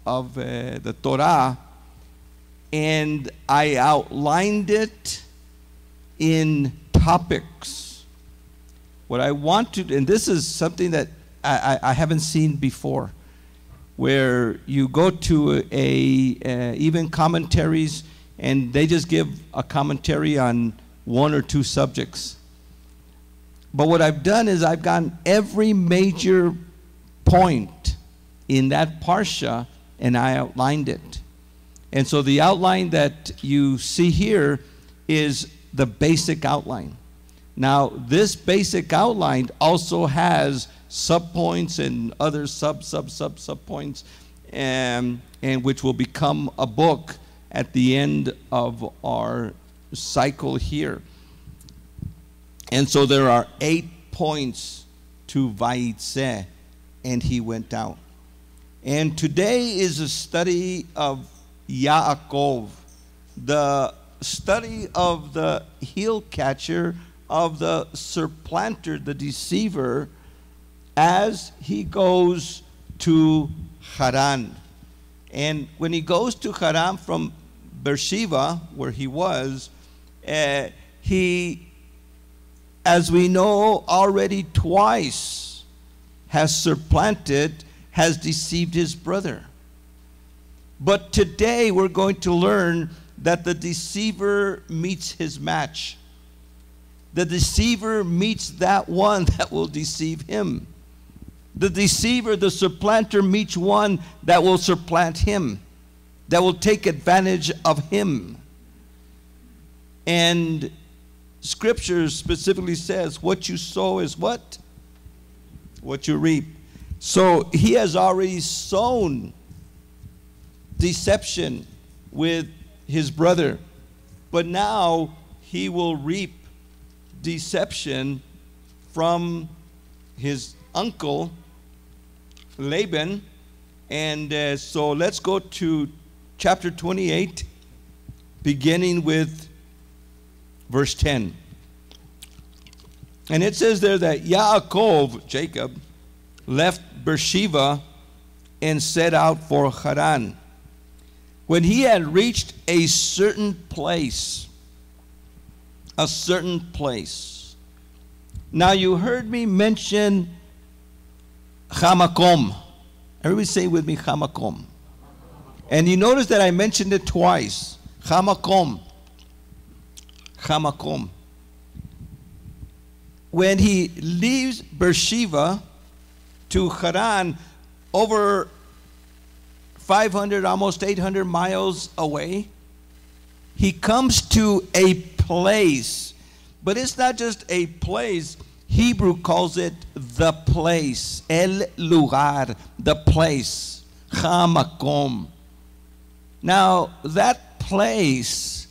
of the Torah, and I outlined it in topics. What I want to, and this is something that I haven't seen before, where you go to even commentaries, and they just give a commentary on one or two subjects. But what I've done is I've gotten every major point in that parsha, and I outlined it. And so the outline that you see here is the basic outline. Now, this basic outline also has subpoints and other subpoints, and which will become a book at the end of our cycle here. And so there are 8 points to Vayetze, and he went out. And today is a study of Yaakov, the study of the heel catcher, of the supplanter, the deceiver, as he goes to Haran. And when he goes to Haran from Beersheba, where he was, he, as we know, already twice has supplanted, has deceived his brother. But today we're going to learn that the deceiver meets his match. The deceiver meets that one that will deceive him. The deceiver, the supplanter, meets one that will supplant him, that will take advantage of him. And Scripture specifically says, what you sow is what? What you reap. So he has already sown deception with his brother, but now he will reap deception from his uncle Laban. And so let's go to chapter 28, beginning with verse 10. And it says there that Yaakov, Jacob, left Beersheba and set out for Haran. When he had reached a certain place, Now you heard me mention Hamakom. Everybody say with me, Hamakom. And you notice that I mentioned it twice. Hamakom. Hamakom. When he leaves Beersheba to Haran, over 500, almost 800 miles away, he comes to a place. But it's not just a place. Hebrew calls it the place. El lugar, the place. Hamakom. Now, that place,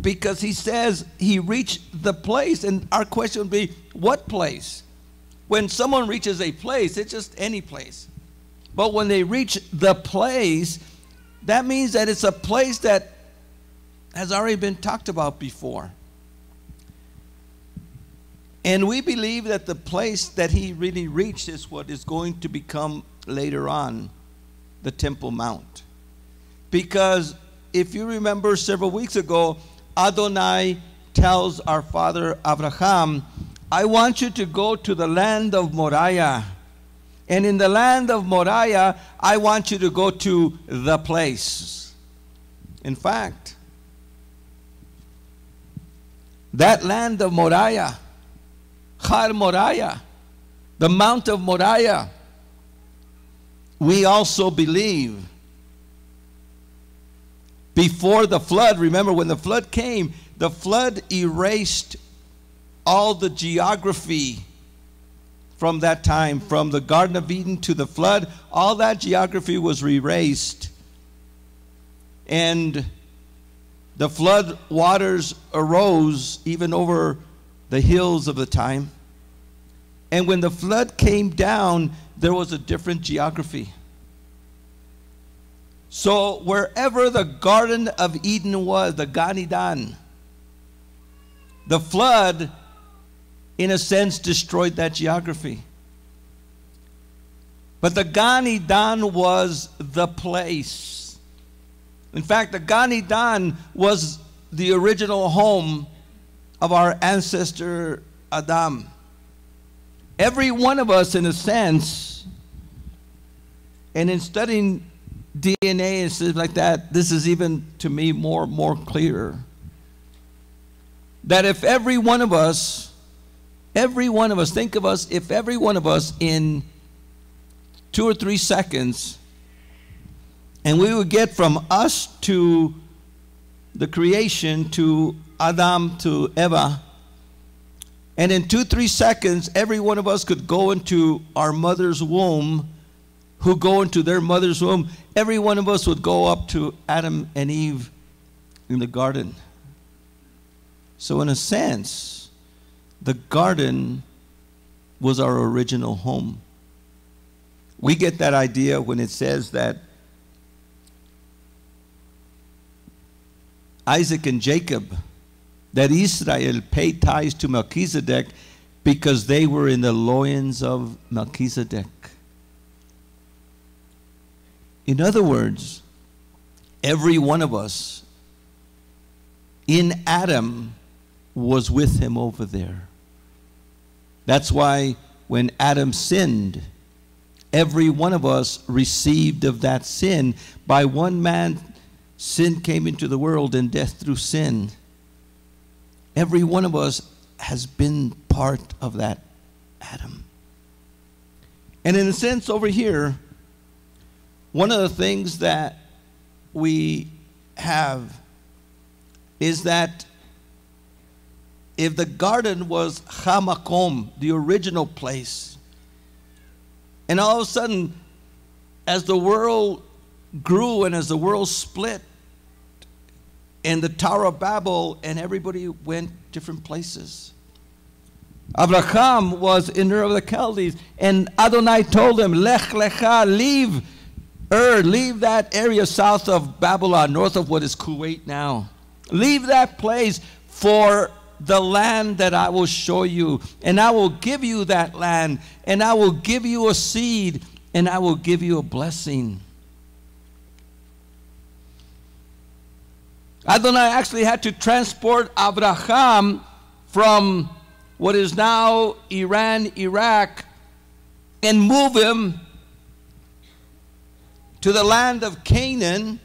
because he says he reached the place, and our question would be, what place? When someone reaches a place, it's just any place. But when they reach the place, that means that it's a place that has already been talked about before. And we believe that the place that he really reached is what is going to become later on the Temple Mount. Because if you remember several weeks ago, Adonai tells our father Abraham, I want you to go to the land of Moriah. And in the land of Moriah, I want you to go to the place. In fact, that land of Moriah, Har Moriah, the Mount of Moriah, we also believe before the flood, remember when the flood came, the flood erased all the geography from that time, from the Garden of Eden to the flood. All that geography was erased. And the flood waters arose even over the hills of the time. And when the flood came down, there was a different geography. So wherever the Garden of Eden was, the Gan Eden, the flood, in a sense, destroyed that geography. But the Gan Eden was the place. In fact, the Gan Eden was the original home of our ancestor Adam. Every one of us, in a sense, and in studying DNA and stuff like that, this is even to me more clear. That if every one of us, think of us, if every one of us in 2 or 3 seconds, and we would get from us to the creation, to Adam, to Eva, and in 2 or 3 seconds, every one of us could go into our mother's womb, who go into their mother's womb. Every one of us would go up to Adam and Eve in the garden. So in a sense, the garden was our original home. We get that idea when it says that Isaac and Jacob, that Israel paid tithes to Melchizedek because they were in the loins of Melchizedek. In other words, every one of us in Adam was with him over there. That's why when Adam sinned, every one of us received of that sin. By one man, sin came into the world, and death through sin. Every one of us has been part of that Adam. And in a sense, over here, one of the things that we have is that if the garden was Hamakom, the original place, and all of a sudden, as the world grew and as the world split, and the Tower of Babel, and everybody went different places. Abraham was in Ur of the Chaldees, and Adonai told him, Lech Lecha, leave leave that area south of Babylon, north of what is Kuwait now. Leave that place for the land that I will show you, and I will give you that land, and I will give you a seed, and I will give you a blessing. Adonai actually had to transport Abraham from what is now Iran, Iraq, and move him to the land of Canaan,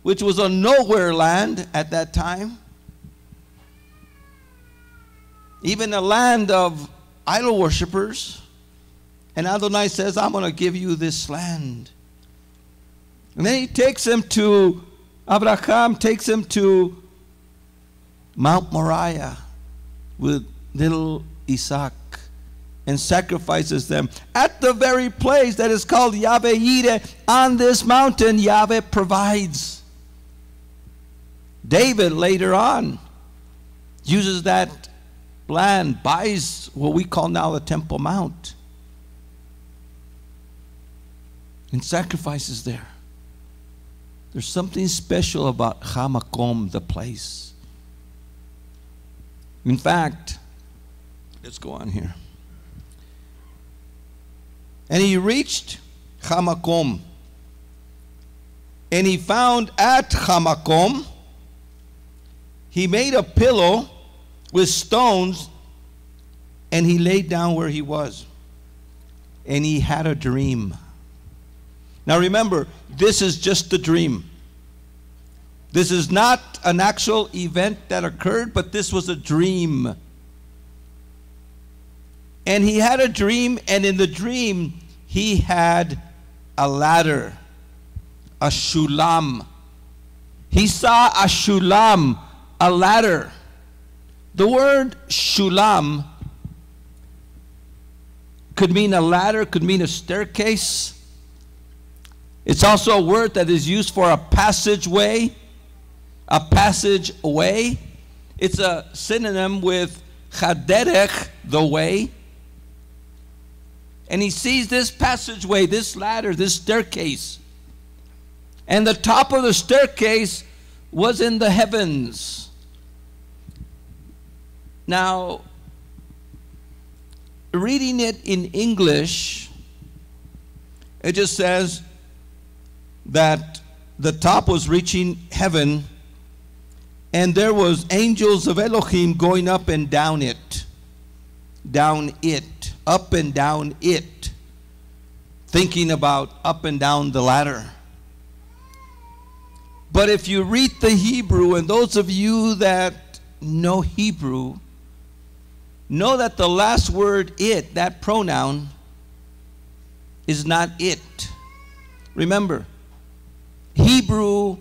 which was a nowhere land at that time. Even a land of idol worshippers. And Adonai says, I'm going to give you this land. And then he takes him to, Abraham takes him to Mount Moriah with little Isaac and sacrifices them at the very place that is called Yahweh Yireh. On this mountain, Yahweh provides. David later on uses that land, buys what we call now the Temple Mount, and sacrifices there. There's something special about Hamakom, the place. In fact, let's go on here. And he reached Hamakom, and he found at Hamakom, he made a pillow with stones, and he laid down where he was. And he had a dream. Now remember, this is just a dream. This is not an actual event that occurred, but this was a dream. And he had a dream, and in the dream, he had a ladder, a shulam. He saw a shulam, a ladder. The word shulam could mean a ladder, could mean a staircase. It's also a word that is used for a passageway. A passageway. It's a synonym with chaderech, the way. And he sees this passageway, this ladder, this staircase. And the top of the staircase was in the heavens. Now, reading it in English, It just says that the top was reaching heaven, and there was angels of Elohim going up and down it, up and down it, thinking about up and down the ladder. But if you read the Hebrew, and those of you that know Hebrew, know that the last word, it, that pronoun, is not it. Remember, Hebrew,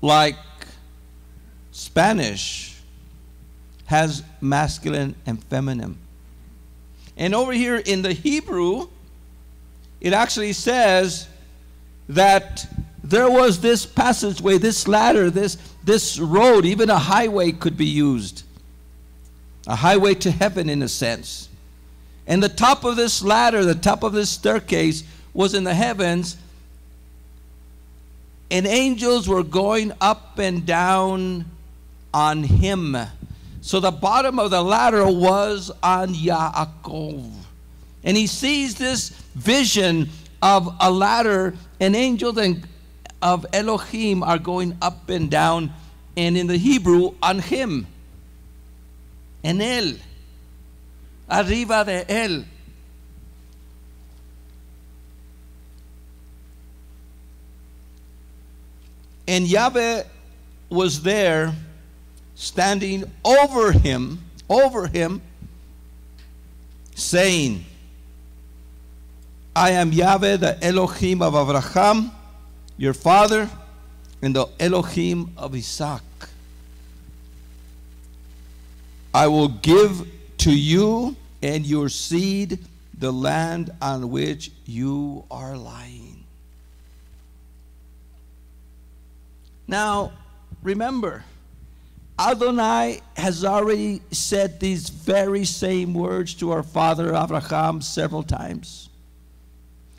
like Spanish, has masculine and feminine. And over here in the Hebrew, it actually says that there was this passageway, this ladder, this road, even a highway could be used. A highway to heaven, in a sense. And the top of this ladder, the top of this staircase, was in the heavens. And angels were going up and down on him. So the bottom of the ladder was on Yaakov. And he sees this vision of a ladder, and angels of Elohim are going up and down. And in the Hebrew, on him. En él. Arriba de él. And Yahweh was there, standing over him, saying, I am Yahweh, the Elohim of Abraham, your father, and the Elohim of Isaac. I will give to you and your seed the land on which you are lying. Now, remember, Adonai has already said these very same words to our father Abraham several times.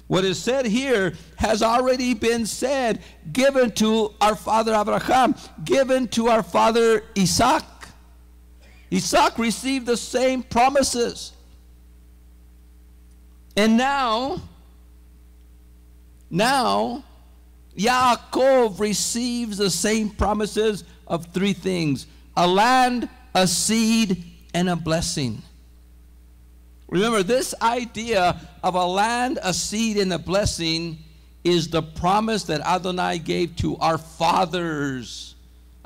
What is said here has already been said, given to our father Abraham, given to our father Isaac. Isaac received the same promises. And now Yaakov receives the same promises of three things: a land, a seed, and a blessing. Remember, this idea of a land, a seed, and a blessing is the promise that Adonai gave to our fathers,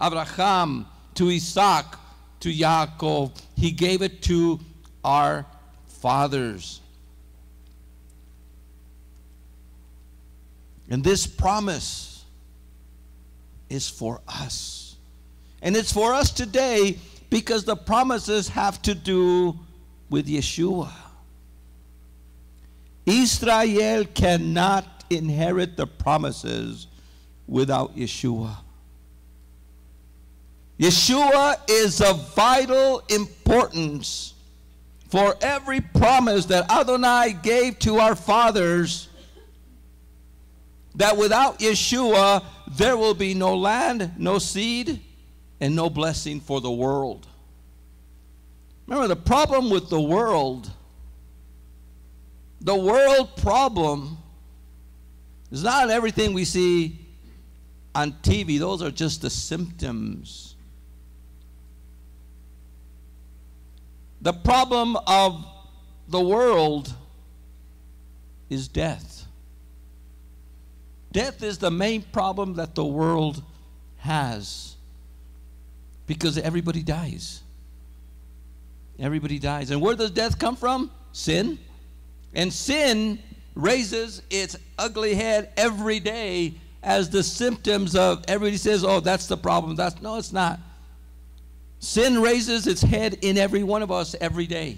Abraham, to Isaac, to Yaakov. He gave it to our fathers. And this promise is for us. And it's for us today because the promises have to do with Yeshua. Israel cannot inherit the promises without Yeshua. Yeshua is of vital importance for every promise that Adonai gave to our fathers, that without Yeshua, there will be no land, no seed, and no blessing for the world. Remember, the problem with the world problem is not everything we see on TV. Those are just the symptoms. The problem of the world is death. Death is the main problem that the world has, because everybody dies. Everybody dies. And where does death come from? Sin. And sin raises its ugly head every day as the symptoms of, everybody says, oh, that's the problem. No, it's not. Sin raises its head in every one of us every day.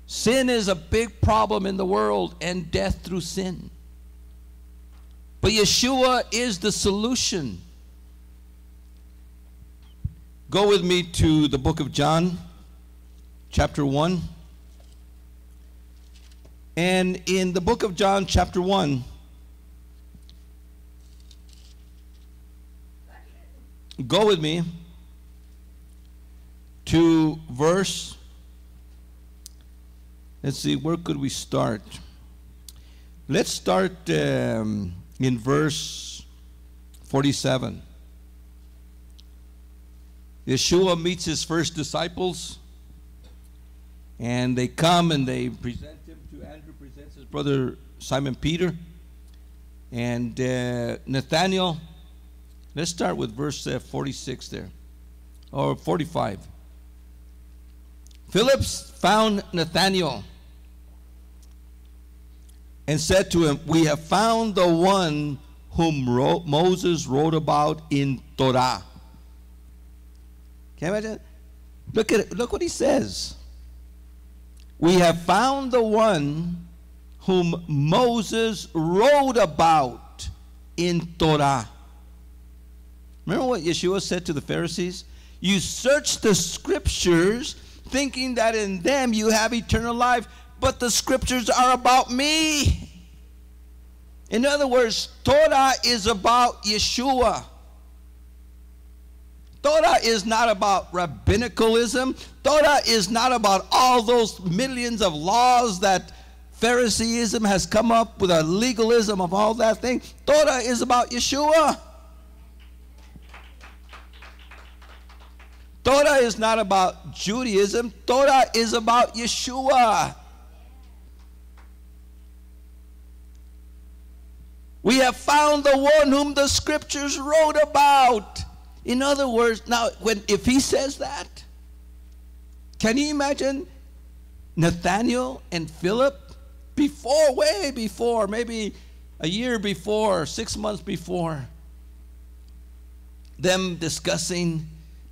Sin is a big problem in the world, and death through sin. But Yeshua is the solution. Go with me to the book of John, chapter 1. And in the book of John, chapter 1, go with me to verse, Let's see, where could we start? Let's start in verse 47. Yeshua meets his first disciples, and they come and they present him to Andrew, presents his brother Simon Peter, and Nathanael. Let's start with verse 46 there, or 45. Philip found Nathanael and said to him, "We have found the one whom Moses wrote about in Torah." Can you imagine? Look at it. Look what he says. We have found the one whom Moses wrote about in Torah. Remember what Yeshua said to the Pharisees? You search the scriptures thinking that in them you have eternal life, but the scriptures are about me. In other words, Torah is about Yeshua. Torah is not about rabbinicalism. Torah is not about all those millions of laws that Phariseeism has come up with, a legalism of all that thing. Torah is about Yeshua. Torah is not about Judaism. Torah is about Yeshua. We have found the one whom the scriptures wrote about. In other words, now, if he says that, can you imagine Nathanael and Philip before, way before, maybe a year before, 6 months before, them discussing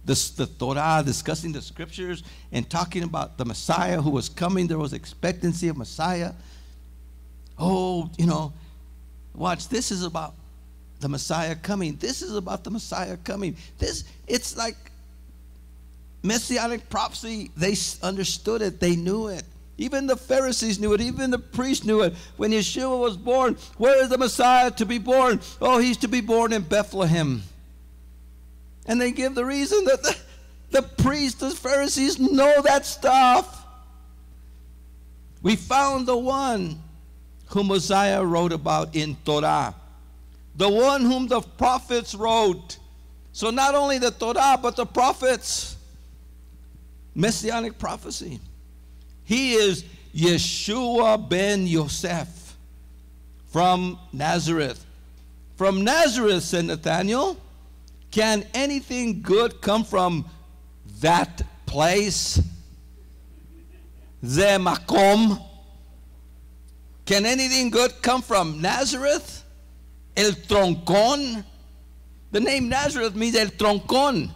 the Torah, discussing the scriptures, and talking about the Messiah who was coming. There was expectancy of Messiah. Oh, you know, watch, this is about the Messiah coming. This is about the Messiah coming. It's like messianic prophecy. They understood it. They knew it. Even the Pharisees knew it. Even the priests knew it. When Yeshua was born, where is the Messiah to be born? Oh, he's to be born in Bethlehem. And they give the reason that the priests, the Pharisees know that stuff. We found the one whom Messiah wrote about in Torah. The one whom the prophets wrote. So not only the Torah, but the prophets. Messianic prophecy. He is Yeshua ben Yosef from Nazareth. From Nazareth, said Nathanael, can anything good come from that place? Ze makom. Can anything good come from Nazareth? El troncón. The name Nazareth means el troncón.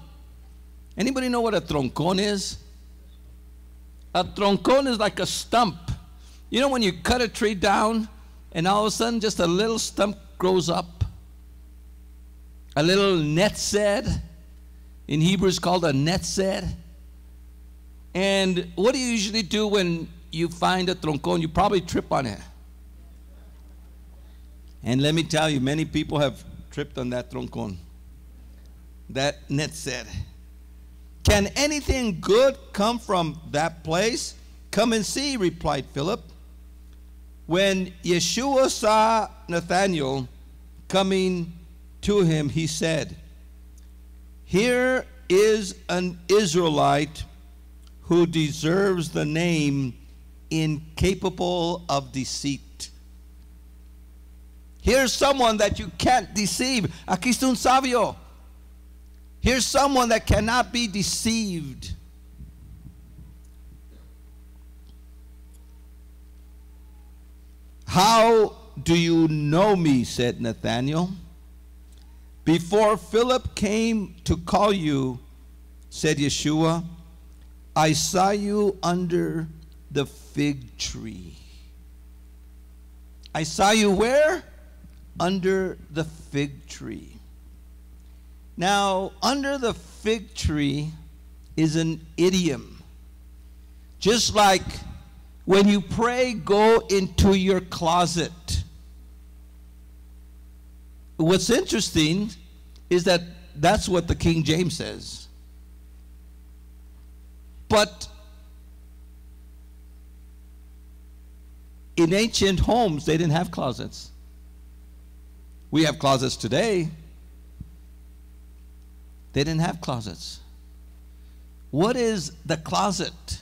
Anybody know what a troncón is? A troncón is like a stump. You know when you cut a tree down and all of a sudden just a little stump grows up? A little netzed. In Hebrew it's called a netzed. And what do you usually do when you find a troncón? You probably trip on it. And let me tell you, many people have tripped on that troncón. That netzed. Can anything good come from that place? Come and see, replied Philip. When Yeshua saw Nathanael coming to him, he said, here is an Israelite who deserves the name incapable of deceit. Here's someone that you can't deceive. Aquí está un sabio. Here's someone that cannot be deceived. How do you know me? Said Nathanael. Before Philip came to call you, said Yeshua, I saw you under the fig tree. I saw you where? Under the fig tree. Now, under the fig tree is an idiom. Just like when you pray, go into your closet. What's interesting is that that's what the King James says. But in ancient homes, they didn't have closets. We have closets today. They didn't have closets. What is the closet?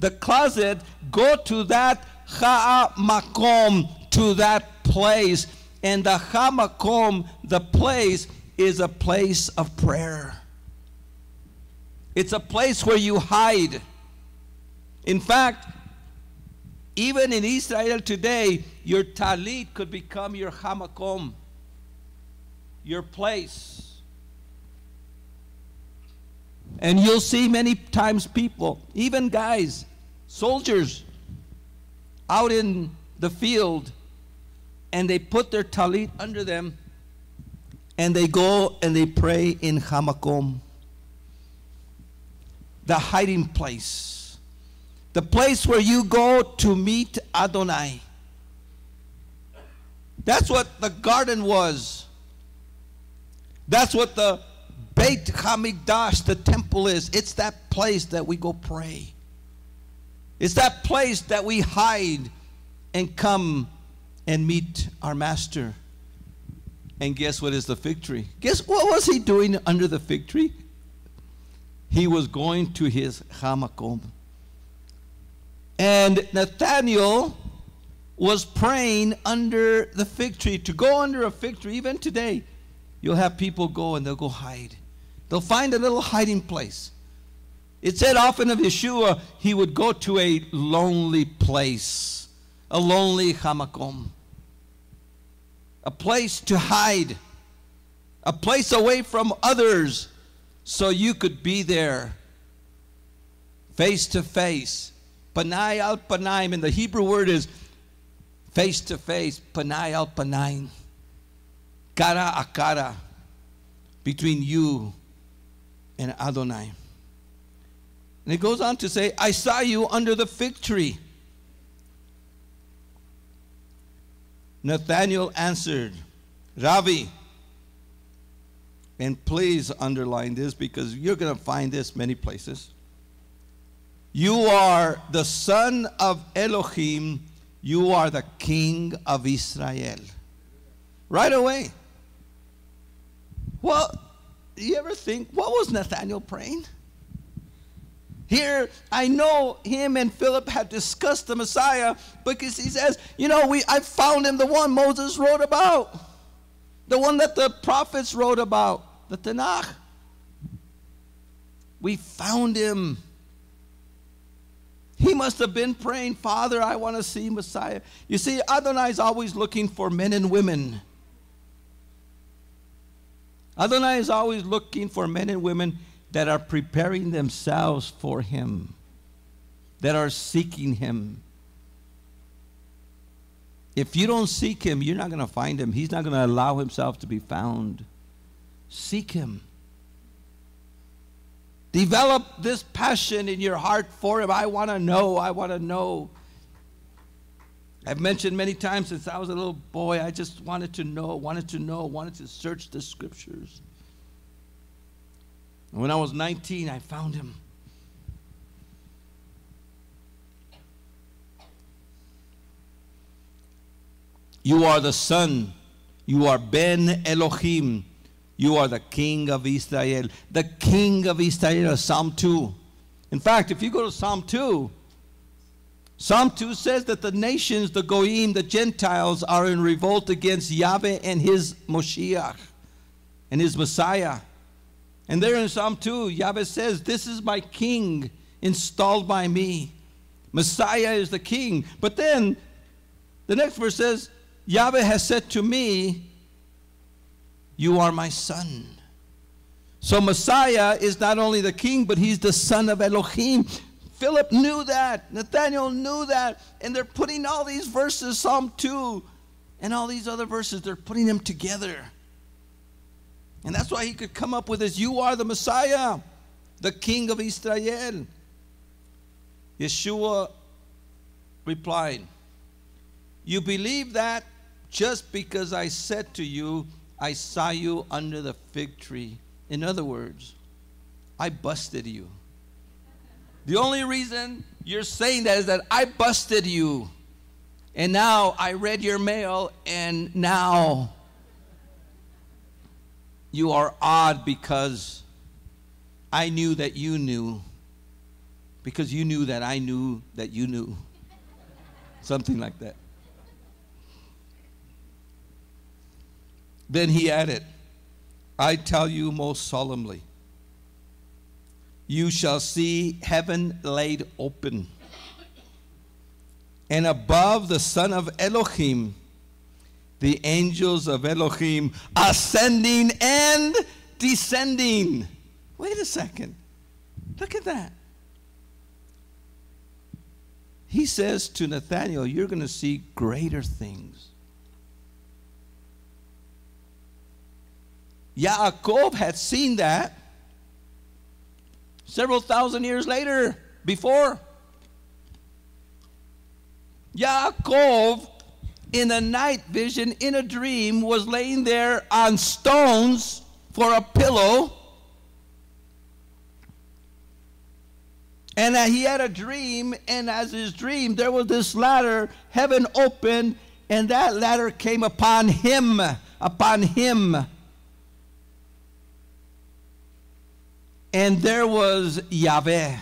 The closet, go to that ha'makom, to that place. And the ha'makom, the place, is a place of prayer. It's a place where you hide. In fact, even in Israel today, your talit could become your ha'makom, your place. And you'll see many times people, even guys, soldiers, out in the field, and they put their talit under them, and they go and they pray in ha'makom, the hiding place, the place where you go to meet Adonai. That's what the garden was. That's what the Beit HaMikdash, the temple, is. It's that place that we go pray. It's that place that we hide and come and meet our master. And guess what is the fig tree? Guess what was he doing under the fig tree? He was going to his ha'makom. And Nathaniel was praying under the fig tree. To go under a fig tree, even today, you'll have people go and they'll go hide. They'll find a little hiding place. It said often of Yeshua, he would go to a lonely place, a lonely ha'makom, a place to hide, a place away from others, so you could be there, face to face, panai al panaim. And the Hebrew word is face to face, panai al panaim, cara a cara, between you and Adonai. And it goes on to say, I saw you under the fig tree. Nathanael answered, Rabbi, and please underline this because you're going to find this many places. You are the son of Elohim. You are the king of Israel. Right away. Well, you ever think, what was Nathanael praying? Here, I know him and Philip had discussed the Messiah because he says, you know, I found him, the one Moses wrote about, the one that the prophets wrote about, the Tanakh. We found him. He must have been praying, Father, I want to see Messiah. You see, Adonai is always looking for men and women. Adonai is always looking for men and women that are preparing themselves for him, that are seeking him. If you don't seek him, you're not going to find him. He's not going to allow himself to be found. Seek him. Develop this passion in your heart for him. I want to know. I want to know. I've mentioned many times since I was a little boy, I just wanted to know, wanted to search the scriptures. And when I was 19, I found him. You are the son. You are Ben Elohim. You are the king of Israel. The king of Israel, Psalm 2. In fact, if you go to Psalm 2, Psalm 2 says that the nations, the Goyim, the Gentiles, are in revolt against Yahweh and his Moshiach and his Messiah. And there in Psalm 2, Yahweh says, this is my king installed by me. Messiah is the king. But then the next verse says, Yahweh has said to me, you are my son. So Messiah is not only the king, but he's the son of Elohim. Philip knew that. Nathanael knew that. And they're putting all these verses, Psalm 2, and all these other verses, they're putting them together. And that's why he could come up with this, you are the Messiah, the king of Israel. Yeshua replied, you believe that just because I said to you, I saw you under the fig tree. In other words, I busted you. The only reason you're saying that is that I busted you. And now I read your mail, and now you are odd because I knew that you knew. Because you knew that I knew that you knew. Something like that. Then he added, I tell you most solemnly, you shall see heaven laid open, and above the Son of Elohim, the angels of Elohim ascending and descending. Wait a second. Look at that. He says to Nathanael, you're going to see greater things. Yaakov had seen that several thousand years later, before. Yaakov, in a night vision, in a dream, was laying there on stones for a pillow. And he had a dream, and as his dream, there was this ladder, heaven opened, and that ladder came upon him, And there was Yahweh.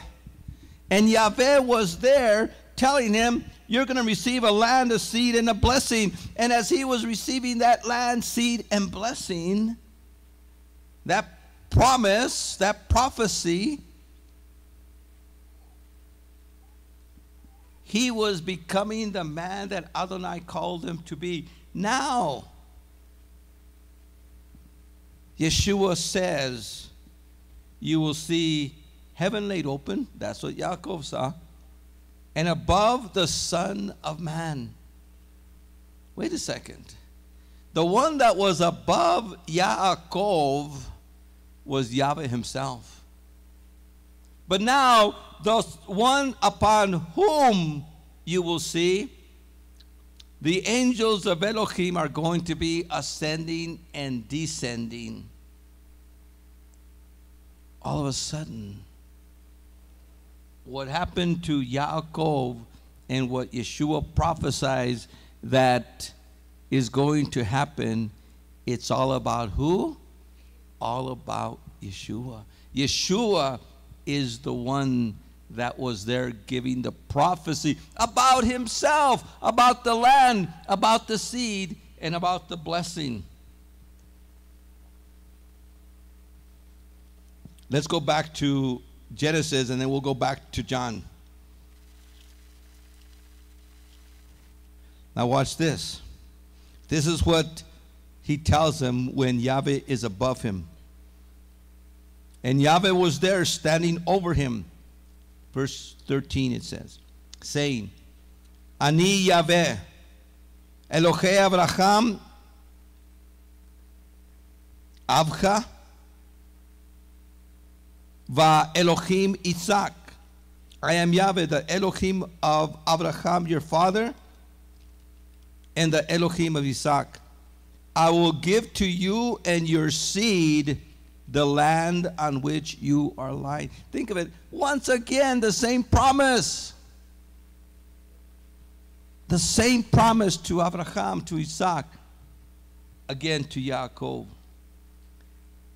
And Yahweh was there telling him, you're going to receive a land, a seed, and a blessing. And as he was receiving that land, seed, and blessing, that promise, that prophecy, he was becoming the man that Adonai called him to be. Now, Yeshua says, you will see heaven laid open. That's what Yaakov saw. And above the Son of Man. Wait a second. The one that was above Yaakov was Yahweh himself. But now, the one upon whom you will see, the angels of Elohim are going to be ascending and descending. All of a sudden, what happened to Yaakov and what Yeshua prophesies that is going to happen, it's all about who? All about Yeshua. Yeshua is the one that was there giving the prophecy about himself, about the land, about the seed, and about the blessing. Let's go back to Genesis, and then we'll go back to John. Now watch this. This is what he tells him when Yahweh is above him. And Yahweh was there standing over him. Verse 13 it says, saying, Ani Yahweh, Elohei Abraham, Avcha, Va Elohim Isaac. I am Yahweh, the Elohim of Abraham, your father, and the Elohim of Isaac. I will give to you and your seed the land on which you are lying. Think of it. Once again, the same promise. The same promise to Abraham, to Isaac, again to Yaakov.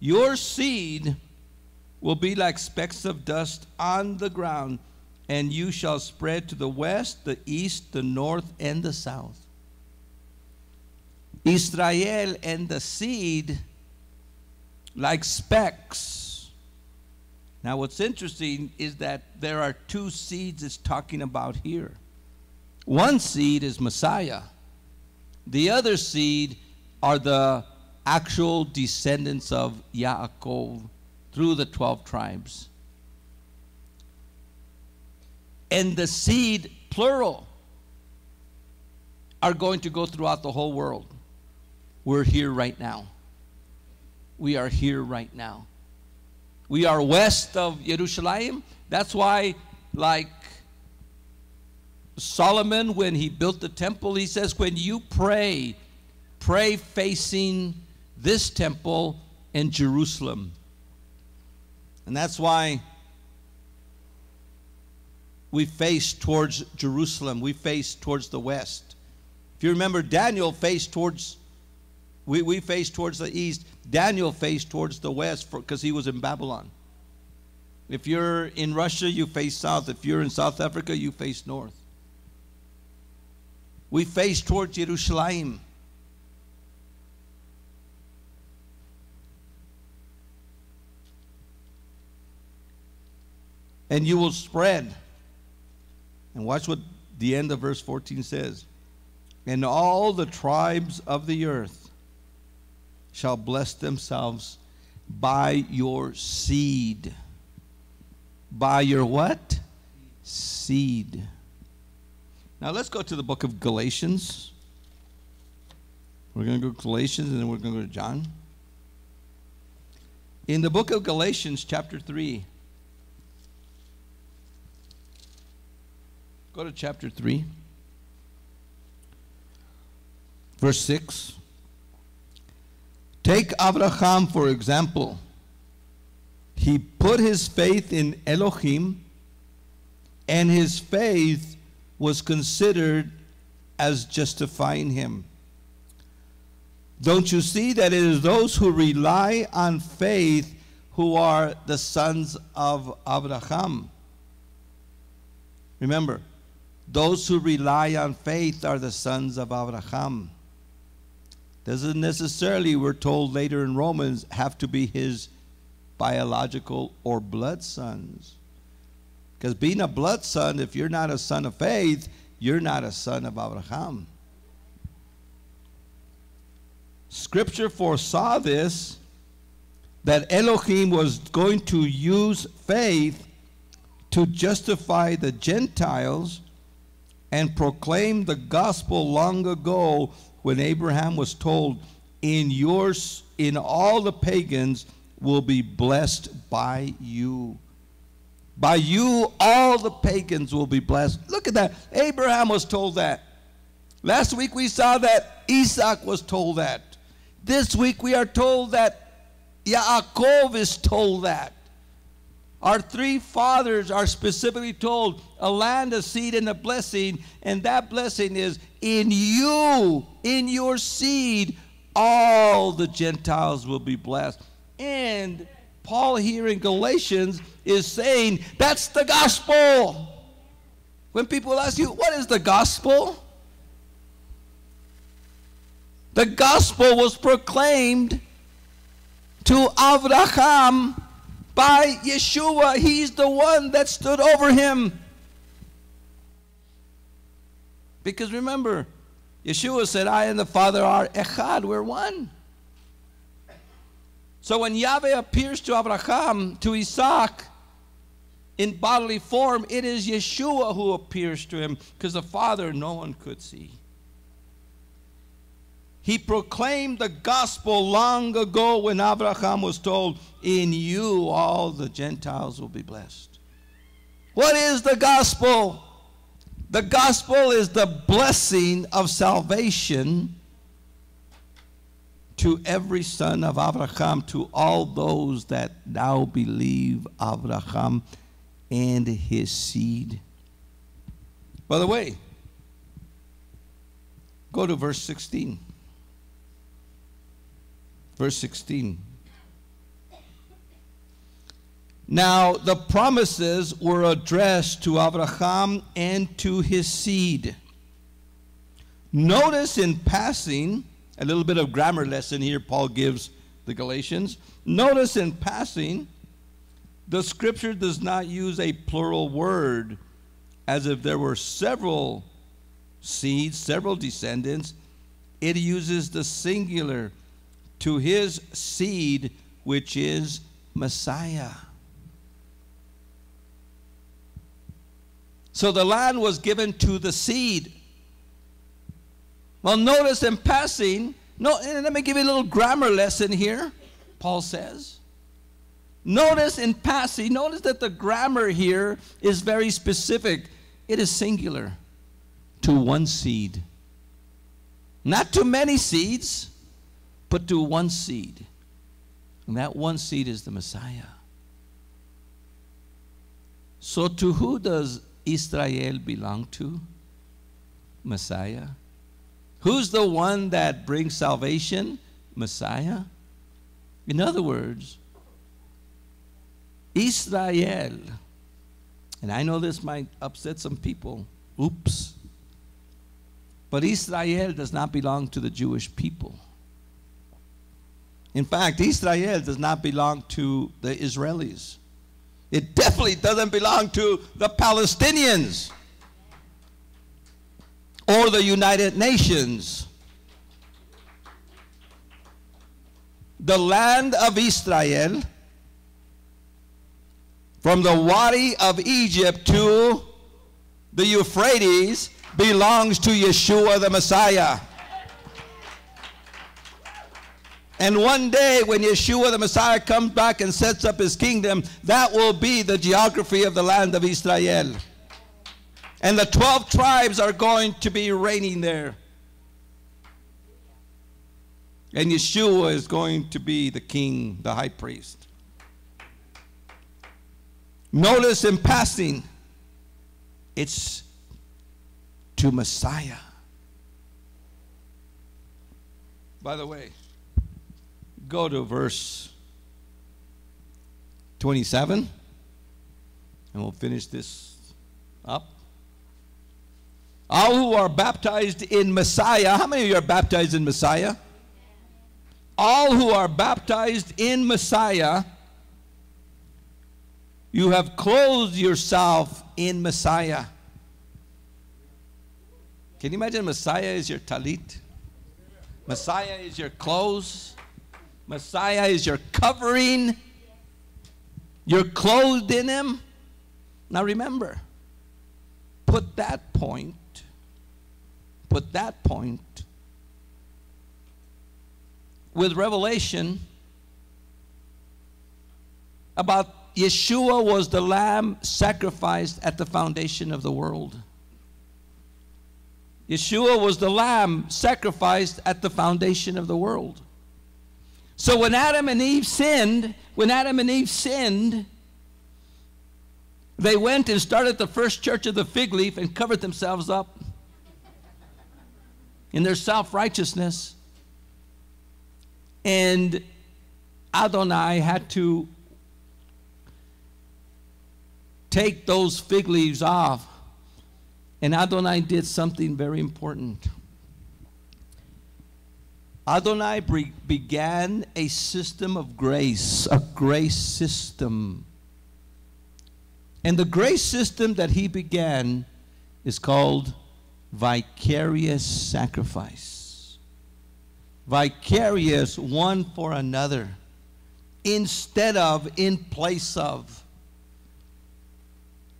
Your seed will be like specks of dust on the ground, and you shall spread to the west, the east, the north, and the south. Israel and the seed like specks. Now what's interesting is that there are two seeds it's talking about here. One seed is Messiah. The other seed are the actual descendants of Yaakov through the 12 tribes. And the seed, plural, are going to go throughout the whole world. We're here right now. We are here right now. We are west of Jerusalem. That's why, like Solomon, when he built the temple, he says, when you pray, pray facing this temple in Jerusalem. And that's why we face towards Jerusalem. We face towards the west. If you remember, Daniel faced towards, we faced towards the east. Daniel faced towards the west because he was in Babylon. If you're in Russia, you face south. If you're in South Africa, you face north. We face towards Jerusalem. And you will spread. And watch what the end of verse 14 says. And all the tribes of the earth shall bless themselves by your seed. By your what? Seed. Now let's go to the book of Galatians. We're going to go to Galatians and then we're going to go to John. In the book of Galatians, chapter 3. Go to chapter 3. Verse 6. Take Abraham, for example. He put his faith in Elohim, and his faith was considered as justifying him. Don't you see that it is those who rely on faith who are the sons of Abraham? Remember, those who rely on faith are the sons of Abraham. Doesn't necessarily, we're told later in Romans, have to be his biological or blood sons. Because being a blood son, if you're not a son of faith, you're not a son of Abraham. Scripture foresaw this, that Elohim was going to use faith to justify the Gentiles and proclaim the gospel long ago when Abraham was told, in all the pagans will be blessed by you. By you, all the pagans will be blessed. Look at that. Abraham was told that. Last week we saw that Isaac was told that. This week we are told that Yaakov is told that. Our three fathers are specifically told a land, a seed, and a blessing. And that blessing is in you, in your seed, all the Gentiles will be blessed. And Paul here in Galatians is saying that's the gospel. When people ask you, what is the gospel? The gospel was proclaimed to Abraham by Yeshua. He's the one that stood over him. Because remember, Yeshua said, I and the Father are echad, we're one. So when Yahweh appears to Abraham, to Isaac, in bodily form, it is Yeshua who appears to him, because the Father no one could see. He proclaimed the gospel long ago when Abraham was told, in you all the Gentiles will be blessed. What is the gospel? The gospel is the blessing of salvation to every son of Abraham, to all those that now believe Abraham and his seed. By the way, go to verse 16. Verse 16. Now the promises were addressed to Abraham and to his seed. Notice in passing, a little bit of grammar lesson here Paul gives the Galatians. Notice in passing, the scripture does not use a plural word as if there were several seeds, several descendants. It uses the singular, to his seed, which is Messiah. So the land was given to the seed. Well, notice in passing, let me give you a little grammar lesson here, Paul says. Notice in passing, notice that the grammar here is very specific. It is singular, to one seed. Not to many seeds, but to one seed. And that one seed is the Messiah. So to who does Israel belong to? Messiah. Who's the one that brings salvation? Messiah. In other words, Israel, and I know this might upset some people. Oops. But Israel does not belong to the Jewish people. In fact, Israel does not belong to the Israelis. It definitely doesn't belong to the Palestinians or the United Nations. The land of Israel, from the Wadi of Egypt to the Euphrates, belongs to Yeshua the Messiah. And one day when Yeshua the Messiah comes back and sets up his kingdom, that will be the geography of the land of Israel. And the 12 tribes are going to be reigning there. And Yeshua is going to be the king, the high priest. Notice in passing, it's to Messiah. By the way, go to verse 27, and we'll finish this up. All who are baptized in Messiah. How many of you are baptized in Messiah? All who are baptized in Messiah, you have clothed yourself in Messiah. Can you imagine Messiah is your talit? Messiah is your clothes. Messiah is your covering. You're clothed in him. Now remember, put that point with Revelation about Yeshua was the lamb sacrificed at the foundation of the world. Yeshua was the lamb sacrificed at the foundation of the world. So when Adam and Eve sinned, they went and started the first church of the fig leaf and covered themselves up in their self-righteousness. And Adonai had to take those fig leaves off. And Adonai did something very important. Adonai began a system of grace, a grace system. And the grace system that he began is called vicarious sacrifice. Vicarious, one for another, instead of, in place of.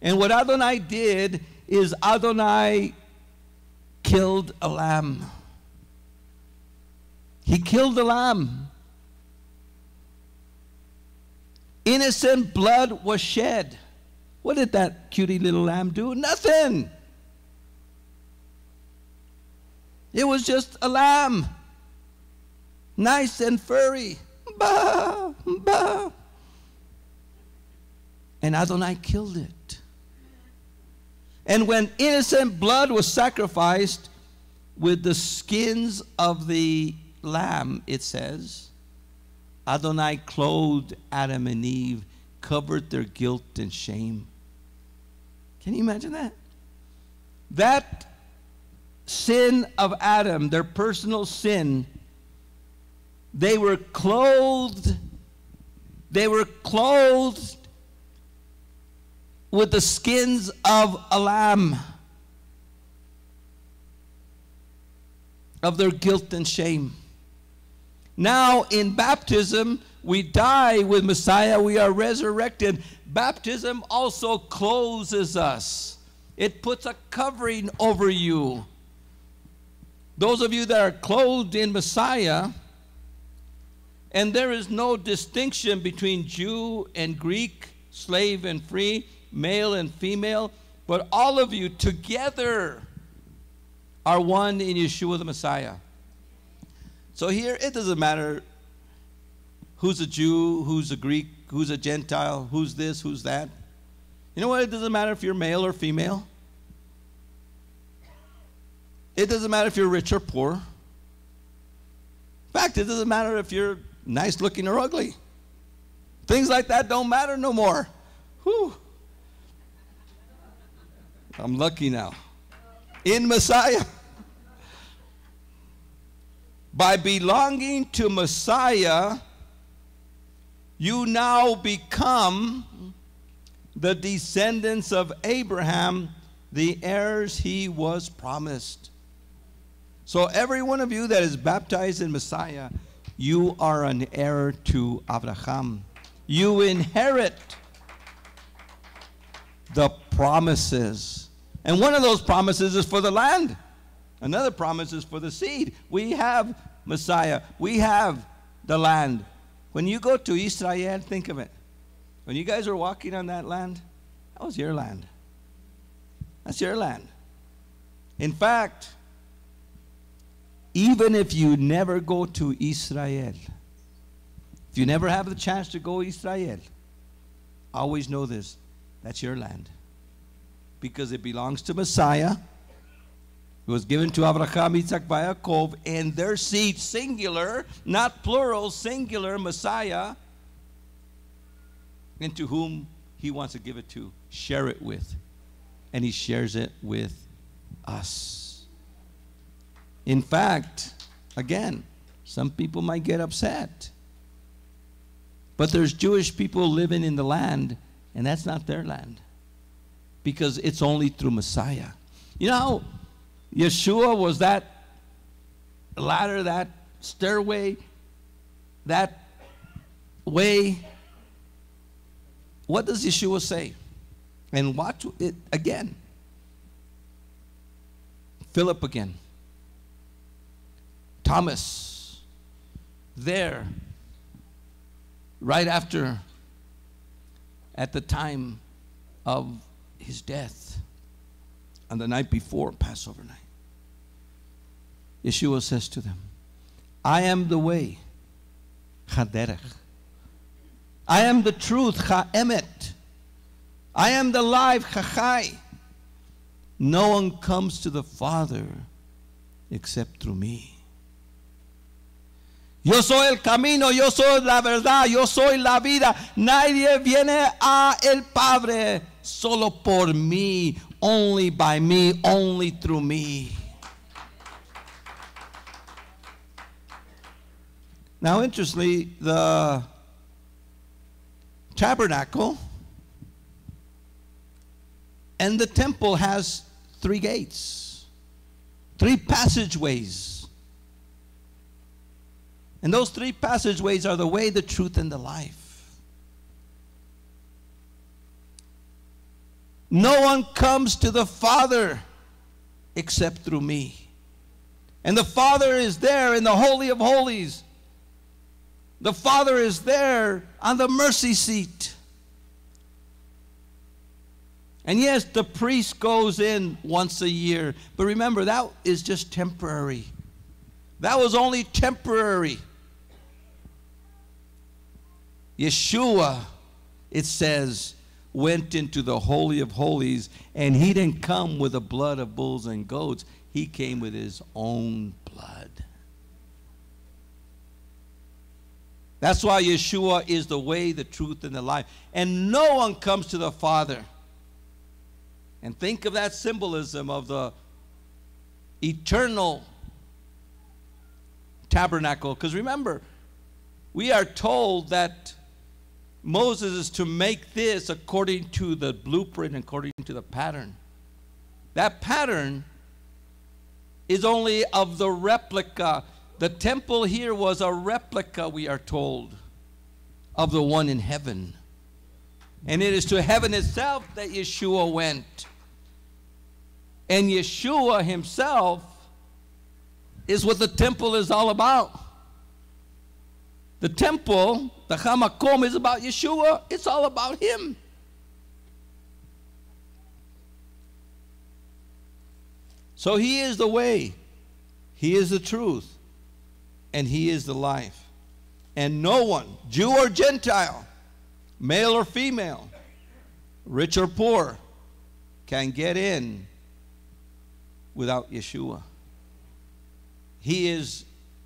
And what Adonai did is Adonai killed a lamb. He killed the lamb. Innocent blood was shed. What did that cutie little lamb do? Nothing. It was just a lamb. Nice and furry. Bah, bah. And Adonai killed it. And when innocent blood was sacrificed with the skins of the lamb, it says, Adonai clothed Adam and Eve, covered their guilt and shame. Can you imagine that? That sin of Adam, their personal sin, they were clothed with the skins of a lamb, of their guilt and shame. Now in baptism, we die with Messiah, we are resurrected. Baptism also clothes us. It puts a covering over you. Those of you that are clothed in Messiah, and there is no distinction between Jew and Greek, slave and free, male and female, but all of you together are one in Yeshua the Messiah. So here it doesn't matter who's a Jew, who's a Greek, who's a Gentile, who's this, who's that. You know what? It doesn't matter if you're male or female. It doesn't matter if you're rich or poor. In fact, it doesn't matter if you're nice looking or ugly. Things like that don't matter no more. Whew. I'm lucky now. In Messiah. By belonging to Messiah, you now become the descendants of Abraham, the heirs he was promised. So every one of you that is baptized in Messiah, you are an heir to Abraham. You inherit the promises. And one of those promises is for the land. Another promise is for the seed. We have Messiah. We have the land. When you go to Israel, think of it. When you guys were walking on that land, that was your land. That's your land. In fact, even if you never go to Israel, if you never have the chance to go to Israel, always know this, that's your land. Because it belongs to Messiah. It was given to Abraham, Isaac, Yaakov, and their seed, singular, not plural, singular, Messiah, and to whom he wants to give it to, share it with. And he shares it with us. In fact, again, some people might get upset. But there's Jewish people living in the land, and that's not their land. Because it's only through Messiah. You know how Yeshua was that ladder, that stairway, that way? What does Yeshua say? And watch it again. Philip again. Thomas. There. Right after, at the time of his death, on the night before Passover night, Yeshua says to them, I am the way, Haderech. I am the truth, Ha'emet. I am the life, Chachai. No one comes to the Father except through me. Yo soy el camino, yo soy la verdad, yo soy la vida. Nadie viene a el Padre solo por mí, only by me, only through me. Now, interestingly, the tabernacle and the temple has 3 gates, 3 passageways. And those 3 passageways are the way, the truth, and the life. No one comes to the Father except through me. And the Father is there in the Holy of Holies. The Father is there on the mercy seat. And yes, the priest goes in once a year. But remember, that is just temporary. That was only temporary. Yeshua, it says, went into the Holy of Holies, and he didn't come with the blood of bulls and goats. He came with his own blood. That's why Yeshua is the way, the truth, and the life. And no one comes to the Father. And think of that symbolism of the eternal tabernacle. Because remember, we are told that Moses is to make this according to the blueprint, according to the pattern. That pattern is only of the replica. The temple here was a replica, we are told, of the one in heaven. And it is to heaven itself that Yeshua went. And Yeshua himself is what the temple is all about. The temple, the Hamakom, is about Yeshua. It's all about him. So he is the way, he is the truth, and he is the life. And no one, Jew or Gentile, male or female, rich or poor, can get in without Yeshua. He is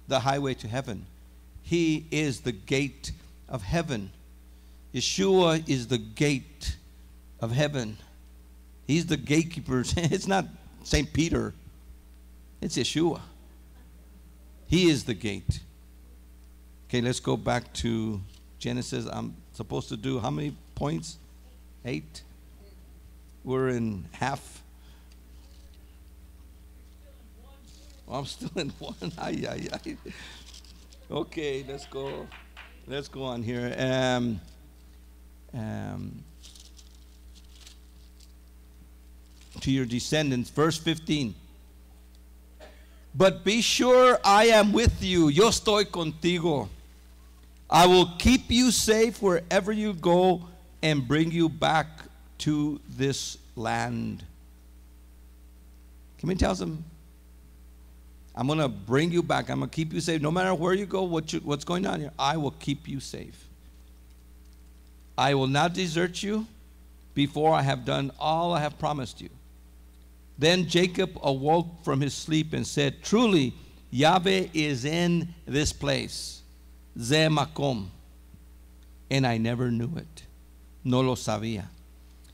the highway to heaven. He is the gate of heaven. Yeshua is the gate of heaven. He's the gatekeeper. It's not St. Peter. It's Yeshua. He is the gate. Okay, let's go back to Genesis. I'm supposed to do how many points? 8? We're in half. Oh, I'm still in 1. Ay, ay, ay. Okay, let's go. Let's go on here. To your descendants, verse 15. But be sure I am with you. Yo estoy contigo. I will keep you safe wherever you go and bring you back to this land. Can we tell them? I'm going to bring you back. I'm going to keep you safe. No matter where you go, what's going on here, I will keep you safe. I will not desert you before I have done all I have promised you. Then Jacob awoke from his sleep and said, truly, Yahweh is in this place, Ze Makom, and I never knew it. No lo sabía.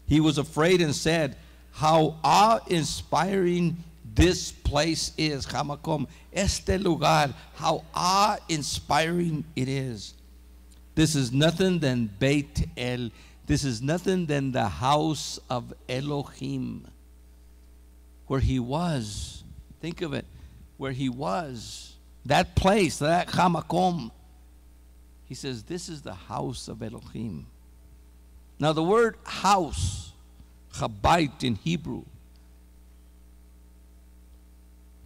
He was afraid and said, how awe-inspiring this place is, Hamakom, este lugar, how awe-inspiring it is. This is nothing than Beit El. This is nothing than the house of Elohim, where he was. Think of it, where he was. That place, that Hamakom. He says, this is the house of Elohim. Now the word house, Chabait in Hebrew,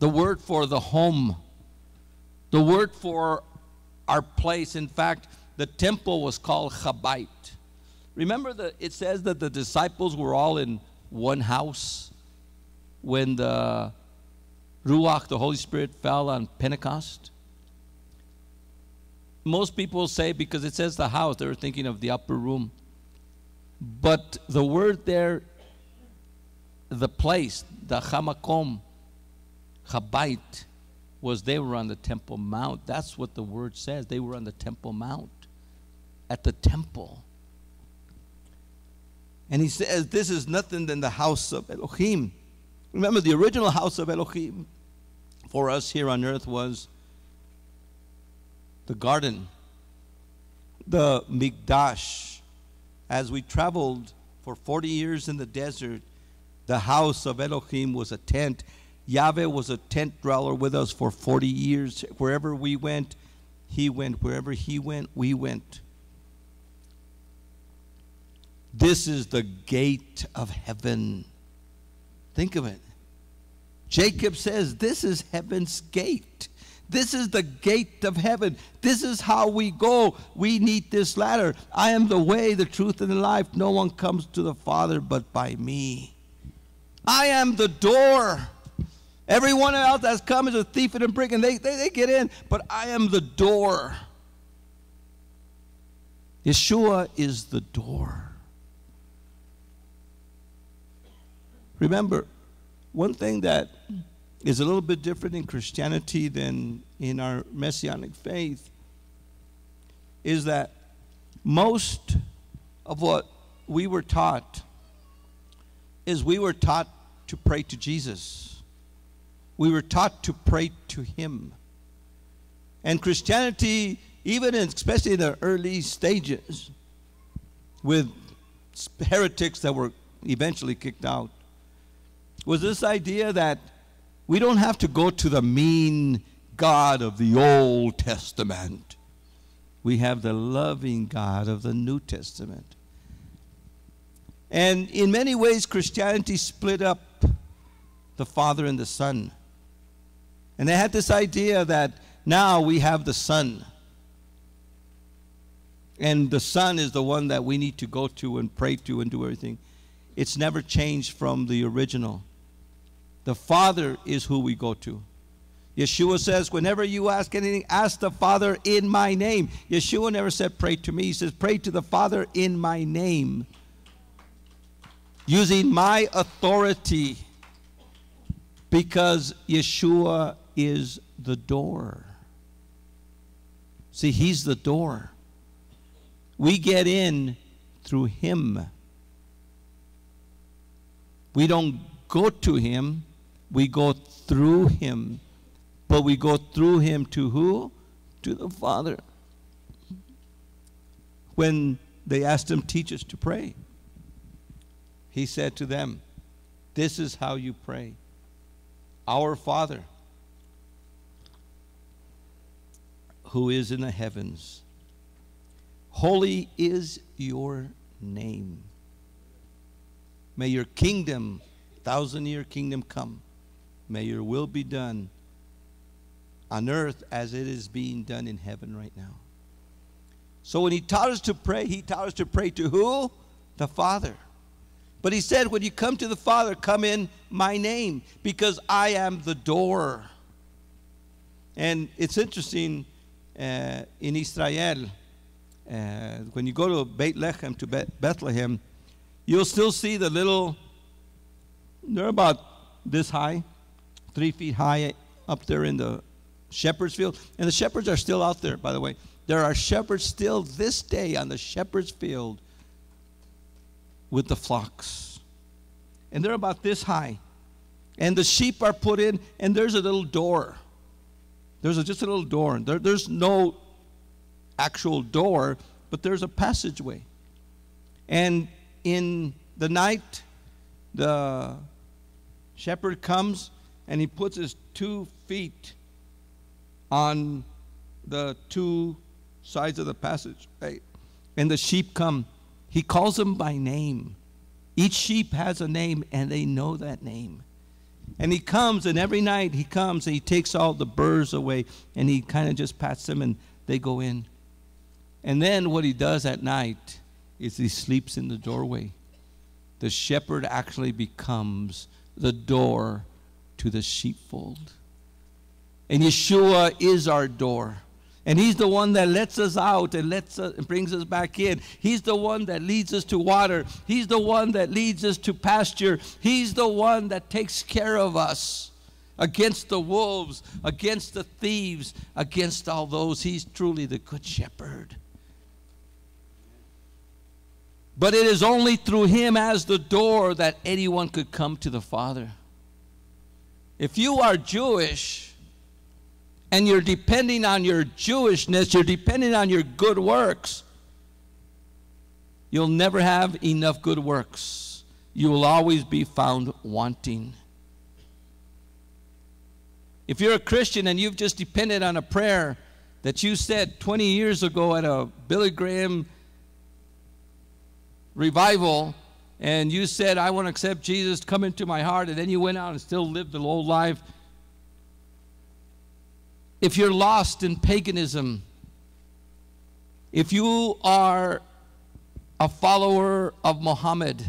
the word for the home, the word for our place. In fact, the temple was called Chabait. Remember that it says that the disciples were all in one house when the Ruach, the Holy Spirit, fell on Pentecost? Most people say because it says the house, they were thinking of the upper room. But the word there, the place, the Hamakom, Chabait, was they were on the Temple Mount. That's what the word says. They were on the Temple Mount, at the temple. And he says, this is nothing than the house of Elohim. Remember, the original house of Elohim for us here on earth was the garden, the Mikdash. As we traveled for 40 years in the desert, the house of Elohim was a tent. Yahweh was a tent dweller with us for 40 years. Wherever we went, he went. Wherever he went, we went. This is the gate of heaven. Think of it. Jacob says, this is heaven's gate. This is the gate of heaven. This is how we go. We need this ladder. I am the way, the truth, and the life. No one comes to the Father but by me. I am the door. Everyone else that's come is a thief and a brick, and they get in. But I am the door. Yeshua is the door. Remember, one thing that is a little bit different in Christianity than in our Messianic faith is that most of what we were taught is we were taught to pray to Jesus. We were taught to pray to him. And Christianity, even especially in the early stages, with heretics that were eventually kicked out, was this idea that we don't have to go to the mean God of the Old Testament. We have the loving God of the New Testament. And in many ways, Christianity split up the Father and the Son. And they had this idea that now we have the Son. And the Son is the one that we need to go to and pray to and do everything. It's never changed from the original. The Father is who we go to. Yeshua says, whenever you ask anything, ask the Father in my name. Yeshua never said pray to me. He says pray to the Father in my name. Using my authority, because Yeshua is the door. See, he's the door. We get in through him. We don't go to him, we go through him. But we go through him to who? To the Father. When they asked him, teach us to pray, he said to them, this is how you pray. Our Father, who is in the heavens, holy is your name. May your kingdom, 1,000-year kingdom, come. May your will be done on earth as it is being done in heaven right now. So when he taught us to pray, he taught us to pray to who? The Father. But he said, when you come to the Father, come in my name, because I am the door. And it's interesting, in Israel, when you go to Bethlehem, you'll still see the little, they're about this high, 3 feet high, up there in the shepherd's field. And the shepherds are still out there, by the way. There are shepherds still this day on the shepherd's field with the flocks. And they're about this high. And the sheep are put in, and there's a little door. There's just a little door. There's no actual door, but there's a passageway. And in the night, the shepherd comes, and he puts his 2 feet on the 2 sides of the passage, right? And the sheep come. He calls them by name. Each sheep has a name, and they know that name. And he comes, and every night he comes, and he takes all the burrs away, and he kind of just pats them, and they go in. And then what he does at night is he sleeps in the doorway. The shepherd actually becomes the door to the sheepfold. And Yeshua is our door. And he's the one that lets us out and brings us back in. He's the one that leads us to water. He's the one that leads us to pasture. He's the one that takes care of us against the wolves, against the thieves, against all those. He's truly the good shepherd. But it is only through him as the door that anyone could come to the Father. If you are Jewish and you're depending on your Jewishness, you're depending on your good works, you'll never have enough good works. You will always be found wanting. If you're a Christian and you've just depended on a prayer that you said 20 years ago at a Billy Graham revival, and you said, I want to accept Jesus, come into my heart, and then you went out and still lived the old life. If you're lost in paganism, if you are a follower of Muhammad,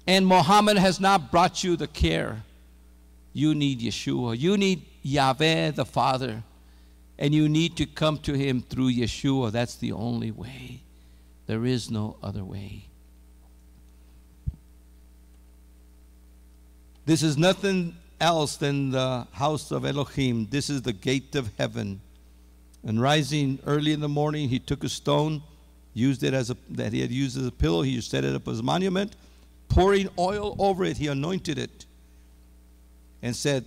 and Muhammad has not brought you the care, you need Yeshua. You need Yahweh the Father, and you need to come to him through Yeshua. That's the only way. There is no other way. This is nothing else than the house of Elohim. This is the gate of heaven. And rising early in the morning, he took a stone, used it that he had used as a pillow. He set it up as a monument. Pouring oil over it, he anointed it and said,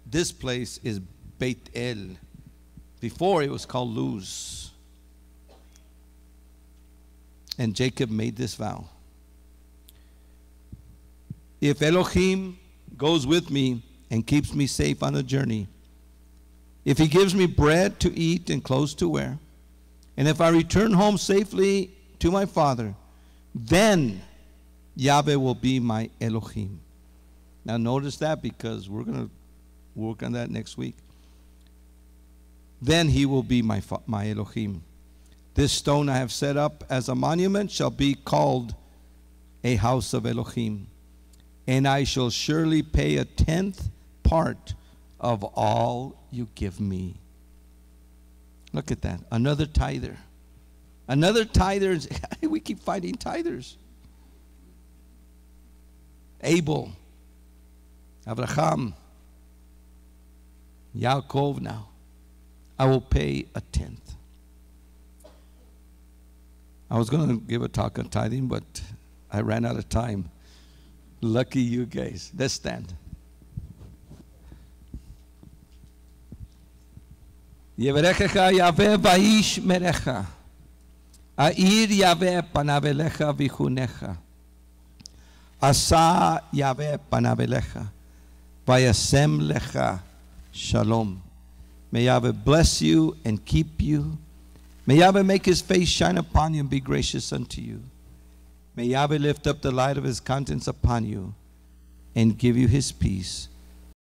this place is Beit El. Before it was called Luz. And Jacob made this vow. If Elohim goes with me and keeps me safe on the journey, if he gives me bread to eat and clothes to wear, and if I return home safely to my father, then Yahweh will be my Elohim. Now notice that, because we're going to work on that next week. Then he will be my Elohim. This stone I have set up as a monument shall be called a house of Elohim. And I shall surely pay a 10th part of all you give me. Look at that. Another tither. Another tither. We keep finding tithers. Abel, Abraham, Yaakov now, I will pay a tenth. I was going to give a talk on tithing, but I ran out of time. Lucky you guys. Let's stand. Yeverechecha Yahweh vaish merecha. Air Yahweh panavelecha vichunecha. Asa Yahweh panavelecha. Vayasem lecha shalom. May Yahweh bless you and keep you. May Yahweh make his face shine upon you and be gracious unto you. May Yahweh lift up the light of his countenance upon you and give you his peace.